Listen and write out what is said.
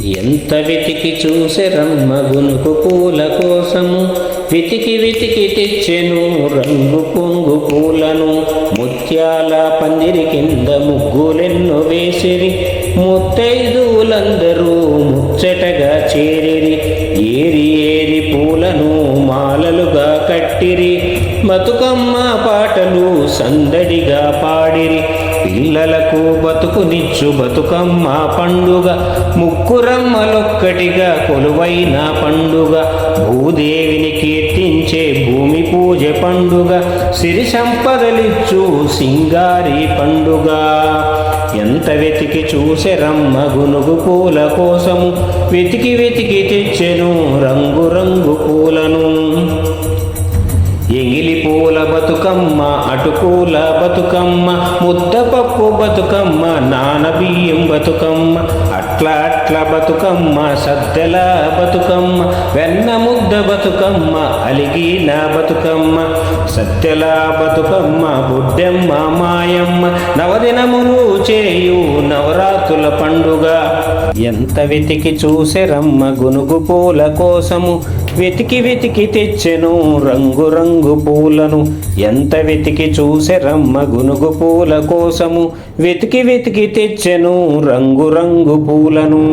ఎంత వెతికి చూసెరమ్మ గునుకు పూల కోసము, వెతికి వెతికి తెచ్చెను రంగు పొంగు పూలను. ముత్యాల పందిరి కింద ముగ్గులెన్నో వేసిరి, ముత్తైదువులందరూ ముచ్చటగా చేరిరి. ఏరి ఏరి పూలను మాలలుగా కట్టిరి, బతుకమ్మ పాటలు సందడిగా పాడిరి. పిల్లలకు బతుకునిచ్చు బతుకమ్మ పండుగ, ముక్కురమ్మలొక్కటిగా కొలువైన పండుగ. భూదేవిని కీర్తించే భూమి పూజ పండుగ, సిరి సంపదలిచ్చు సింగారి పండుగ. ఎంత వెతికి చూసెరమ్మ గునుగు పూల కోసము, వెతికి వెతికి తెచ్చెను రంగు రంగు పూలను. ఎంగిలి పూల బతుకమ్మ, అటుకూల బతుకమ్మ, ముద్దపప్పు బతుకమ్మ, నానబియ్యం బతుకమ్మ, అట్లా అట్ల బతుకమ్మ, సద్దెల బతుకమ్మ, వెన్న ముద్ద బతుకమ్మ, అలిగిన బతుకమ్మ, సద్దెల బతుకమ్మ, బుడ్డెమ్మ మాయమ్మ, నవదినములు చేయు నవరాత్రుల పండుగ. ఎంత వెతికి చూసెరమ్మ గునుగు పూల కోసము, వెతికి వెతికి తెచ్చెను రంగు రంగు పూలను. ఎంత వెతికి చూసెరమ్మ గునుగు పూల కోసము, వెతికి వెతికి తెచ్చెను రంగు రంగు పూలను.